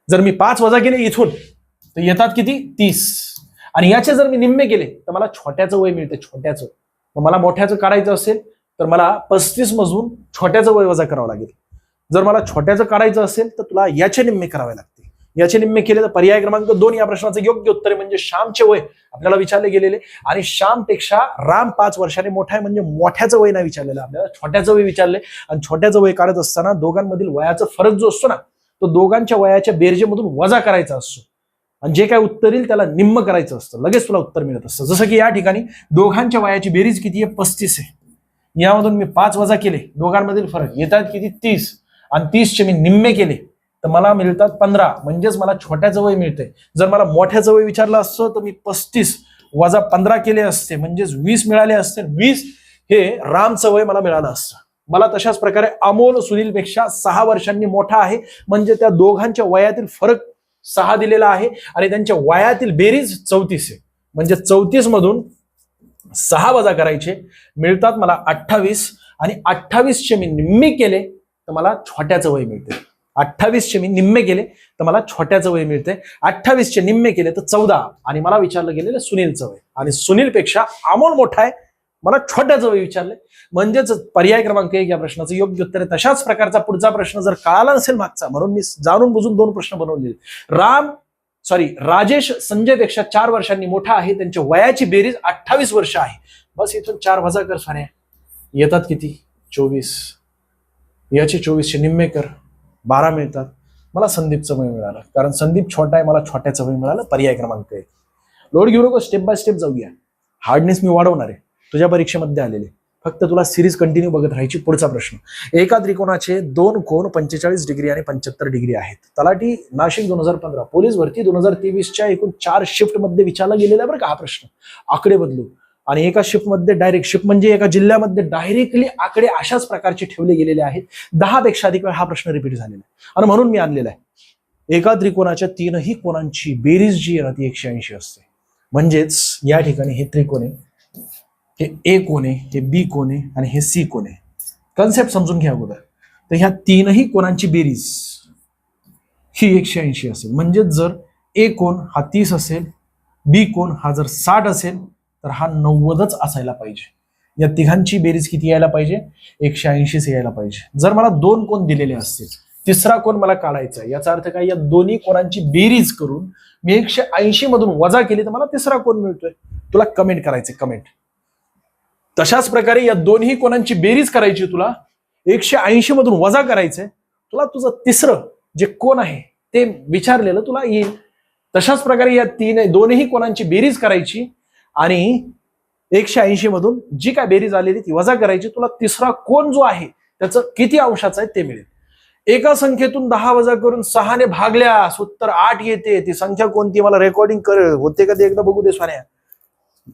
जर मी 5 वजा केले इथून तर येतात किती 30, आणि याचे जर मी निम्मे केले तर मला छोट्याचं वय मिळते, छोट्याचं. मग मला मोठ्याचं काढायचं असेल तर मला 35 मधून छोट्याचं वय वजा करावं लागेल. जर मला छोट्याचं काढायचं असेल तर तुला याचे निम्मे करावे लागते. याचे निम्मे केले तर पर्याय क्रमांक 2 या प्रश्नाचं योग्य उत्तर आहे, म्हणजे श्यामचे वय आपल्याला विचारले गेलेले, आणि श्यामपेक्षा राम 5 वर्षांनी मोठा आहे, म्हणजे मोठ्याचं वय नाही विचारलेलं, आपल्याला छोट्याचं वय विचारले. आणि छोट्याचं वय काढत असताना दोघांमधील वयाचा फरक जो असतो ना तो दोघांच्या वयाच्या बेरजेमधून वजा करायचा असतो, आणि जे काय उत्तर येईल त्याला निम्म करायचं असतं, लगेच तुला उत्तर मिळत असतं. जसं की या ठिकाणी दोघांच्या वयाची बेरीज किती आहे 35 आहे, यामधून मी 5 वजा केले, दोघांमधील फरक येतात किती 30, आणि 30चे मी निम्मे केले तर मला मिळतात 15, म्हणजेच मला छोट्याचं वय मिळते. जर मला मोठ्याचं वय विचारलं असतं तर मी 35 वजा 15 केले असते, म्हणजेच 20 मिळाले असते. 20 हे रामचं वय मला मिळालं असतं. मला तशाच प्रकारे अमोल सुनीलपेक्षा 6 वर्षांनी मोठा आहे, म्हणजे त्या दोघांच्या वयातील फरक 6 दिलेला आहे, आणि त्यांच्या वयातील बेरीज 34 आहे, म्हणजे 34 मधून 6 वजा करायचे, मिळतात मला 28, आणि 28चे मी निम्मे केले तर मला छोट्याचं वय मिळते. 28चे मी निम्मे केले तर मला छोट्याचं वय मिळते. 28चे निम्मे केले तर 14, आणि मला विचारलं गेलेलं सुनीलचं वय, आणि सुनीलपेक्षा अमोल मोठा आहे, मला छोट्याचं वय विचारले, म्हणजेच पर्याय क्रमांक 1 या प्रश्नाचं योग्य उत्तर आहे. तशाच प्रकारचा पुढचा प्रश्न जर कळाला नसेल मागचा, म्हणून मी जाणून बुजून 2 प्रश्न बनवलेले. राजेश संजयपेक्षा 4 वर्षांनी मोठा आहे, त्यांच्या वयाची बेरीज 28 वर्ष आहे. बस इथून 4 वजा कर साऱ्या, येतात किती 24, याचे 24चे निम्मे कर, 12 मिळतात. मला संदीपचं वय मिळालं, कारण संदीप छोटा आहे, मला छोट्याचं वय मिळालं. पर्याय क्रमांक 1. लोड घेऊ नको, स्टेप बाय स्टेप जाऊया. हार्डनेस मी वाढवणार आहे, तुझ्या परीक्षेमध्ये आलेले, फक्त तुला सिरीज कंटिन्यू बघत राहायची. पुढचा प्रश्न, एका त्रिकोणाचे 2 कोन 45 डिग्री आणि 75 डिग्री आहेत. तलाठी नाशिक 2015, पोलीस भरती 2023च्या एकूण 4 शिफ्ट मध्ये विचारला गेलेला बरं का हा प्रश्न. आकडे बदलू, आणि एका शिफ्ट मध्ये डायरेक्ट, शिफ्ट म्हणजे एका जिल्ह्यामध्ये डायरेक्टली आकडे अशाच प्रकारचे ठेवले गेलेले आहेत. 10 पेक्षा अधिक वेळा हा प्रश्न रिपीट झालेला आहे, आणि म्हणून मी आणलेला आहे. एका त्रिकोणाच्या 3ही कोणांची बेरीज जी आहे ती 180 असते. म्हणजेच या ठिकाणी हे त्रिकोण आहे, हे ए कोण आहे, हे बी कोण आहे, आणि हे सी कोण आहे. कन्सेप्ट समजून घ्या अगोदर. तर ह्या 3ही कोणांची बेरीज ही 180 असेल. म्हणजे जर ए कोण हा 30 असेल, बी कोण हा जर 60 असेल, तर हा 90च असायला पाहिजे. या तिघांची बेरीज किती यायला पाहिजे 180 यायला पाहिजे. जर मला 2 कोण दिलेले असतील, तिसरा कोण मला काढायचा आहे, याचा अर्थ काय, या दोन्ही कोणांची बेरीज करून मी 180 मधून वजा केली तर मला तिसरा कोण मिळतोय. तुला कमेंट करायचे, कमेंट. तशाच प्रकारे या दोन्ही कोणांची बेरीज करायची, तुला 180 मधून वजा करायचंय, तुला तुझं तिसरं जे कोण आहे ते विचारलेलं तुला येईल. तशाच प्रकारे या दोन्ही कोणांची बेरीज करायची, आणि 180 मधून जी काय बेरीज आलेली ती वजा करायची, तुला तिसरा कोण जो आहे त्याचं किती अंशाचं आहे ते मिळेल. एका संख्येतून 10 वजा करून 6 ने भागल्यास उत्तर 8 येते. ती संख्या कोणती, मला रेकॉर्डिंग होते का ते एकदा बघू दे सोन्या.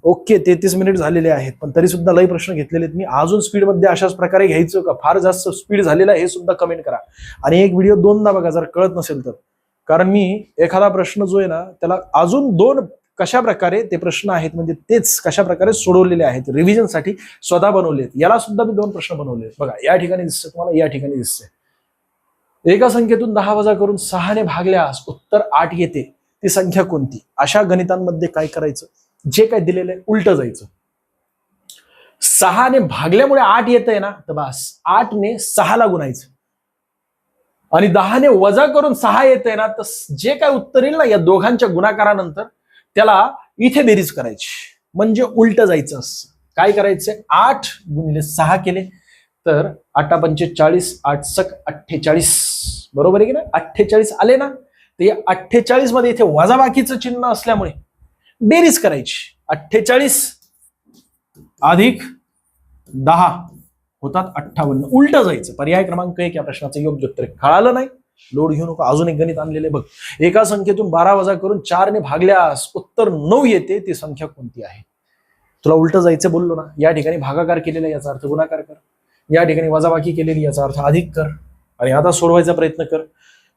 ओके, 33 मिनिट झालेले आहेत, पण तरी सुद्धा लई प्रश्न घेतलेले आहेत मी. अजून स्पीड मध्ये अशाच प्रकारे घ्यायचं का, फार जास्त स्पीड झालेला आहे हे सुद्धा कमेंट करा. आणि एक व्हिडिओ 2दा बघा जर कळत नसेल तर, कारण मी एखादा प्रश्न जो आहे ना त्याला अजून 2 कशा प्रकारे ते प्रश्न आहेत, म्हणजे तेच कशा प्रकारे सोडवलेले आहेत, रिव्हिजनसाठी स्वतः बनवलेत. याला सुद्धा मी 2 प्रश्न बनवले बघा. या ठिकाणी दिसतं तुम्हाला, या ठिकाणी दिसतंय. एका संख्येतून 10 वजा करून 6 ने भागल्यास उत्तर 8 येते. ती संख्या कोणती. अशा गणितांमध्ये काय करायचं, जे काय दिलेलं आहे उलट जायचं. 6 ने भागल्यामुळे 8 येतंय ना, तर बस 8 ने 6 ला गुणायचं, आणि 10 ने वजा करून 6 येतंय ना, तर जे काय उत्तर येईल ना या दोघांच्या गुणाकारानंतर त्याला इथे बेरीज करायची, म्हणजे उलट जायचं असं. काय करायचंय, 8 गुणिले 6 केले तर 8 पंचे 40, 8 सक 48, बरोबर आहे की नाही. 48 आले ना, तर या 48 मध्ये इथे वजाबाकीचं चिन्ह असल्यामुळे बेरीज करायची. 48 अधिक 10 होतात 58. उलट जायचं. पर्याय क्रमांक 1 या प्रश्नाचं योग्य उत्तर. कळालं नाही, लोड घेऊ नका. अजून एक गणित आणलेले बघ. एका संख्येतून 12 वजा करून 4 ने भागल्यास उत्तर 9 येते. ती संख्या कोणती आहे. तुला उलट जायचं बोललो ना. या ठिकाणी भागाकार केलेला याचा अर्थ गुणाकार कर, या ठिकाणी वजाबाकी केलेली याचा अर्थ अधिक कर, आणि आता सोडवायचा प्रयत्न कर.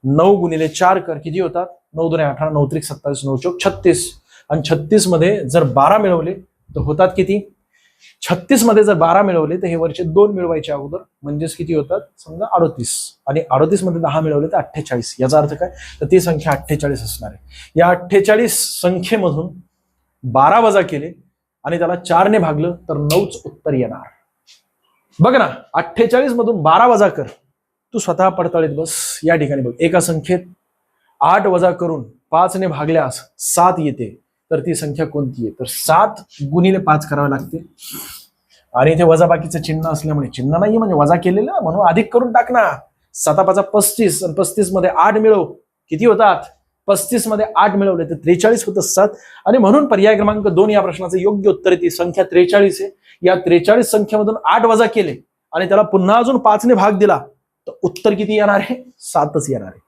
9 गुणिले 4 कर, किती होतात, 9 दुणे 18, 9 त्रिक 27, 9 चौक 36, आणि 36 मध्ये जर 12 मिळवले तर होतात किती 36 मध्ये जर 12 मिळवले तर हे वरचे 2 मिळवायचे अगोदर, म्हणजेच किती होतात समजा 38, आणि 38 मध्ये 10 मिळवले तर 48. याचा अर्थ काय, तर ती संख्या 48 असणार आहे. या 48 संख्येमधून 12 वजा केले आणि त्याला 4 ने भागलं तर 9च उत्तर येणार. बघ ना, 48 मधून 12 वजा कर, तू स्वतः पडताळीत बस. या ठिकाणी बघ, एका संख्येत 8 वजा करून 5 ने भागल्यास 7 येते, तर ती संख्या कोणती आहे, तर 7 गुणिले 5 करावे लागते. आणि इथे वजाबाकीचं चिन्ह असल्यामुळे, चिन्ह नाही म्हणजे वजा केलेलं, म्हणून अधिक करून टाक ना. 7 5 35, आणि 35 मध्ये 8 मिळव, किती होतात, 35 मध्ये 8 मिळवले तर 43 होत असतात. आणि म्हणून पर्याय क्रमांक 2 या प्रश्नाचं योग्य उत्तर ती संख्या 43 आहे. या 43 संख्येमधून 8 वजा केले आणि त्याला पुन्हा अजून 5 ने भाग दिला तर उत्तर किती येणार आहे, 7च येणार आहे.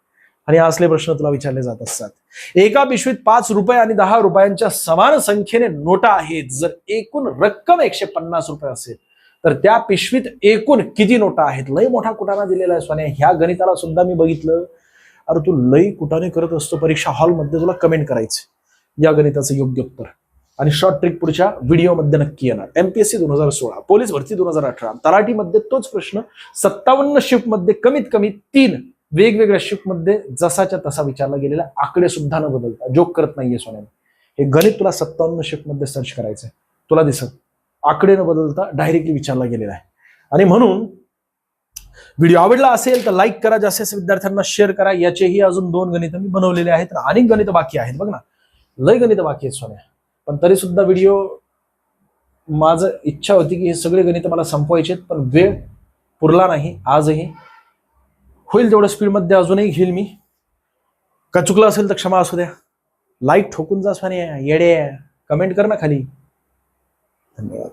आणि असले प्रश्न तुला विचारले जात असतात. एका पिशवीत 5 रुपये आणि 10 रुपयांच्या समान संख्येने नोटा आहेत. जर एकूण रक्कम 150 रुपये असेल तर त्या पिशवीत एकूण किती नोटा आहेत. लय मोठा कुटाणा दिलेला आहे सोन्या. ह्या गणिताला सुद्धा मी बघितलं. अरे तू लई कुटाणे करत असतो परीक्षा हॉलमध्ये, तुला कमेंट करायचं या गणिताचं योग्य उत्तर. आणि शॉर्ट ट्रिक पुढच्या व्हिडिओमध्ये नक्की येणार. एमपीएससी 2016, पोलीस भरती 2018, तलाठीमध्ये तोच प्रश्न 57 शिफ्ट मध्ये कमीत कमी 3 वेगवेगळ्या शिफ्ट मध्ये जसाच्या तसा विचारला गेलेला, आकडे सुद्धा न बदलता. जोक करत नाहीये सोन्याने. हे गणित तुला 57 शिफ्ट मध्ये सर्च करायचंय, तुला दिसत आकडे न बदलता डायरेक्टली विचारला गेलेला आहे. आणि म्हणून व्हिडिओ आवडला असेल तर लाईक करा, जास्तीत विद्यार्थ्यांना शेअर करा. याचेही अजून 2 गणित मी बनवलेले आहेत, अनेक गणित बाकी आहेत. बघ ना, लय गणित बाकी आहेत सोन्या. पण तरी सुद्धा व्हिडिओ, माझं इच्छा होती की हे सगळे गणित मला संपवायचे, पण वेळ पुरला नाही. आजही होईल तेवढं स्पीडमध्ये अजूनही घेईल मी. का चुकलं असेल तर क्षमा असू द्या. लाईक ठोकून जा सोन्या, येडे. कमेंट कर ना खाली. धन्यवाद.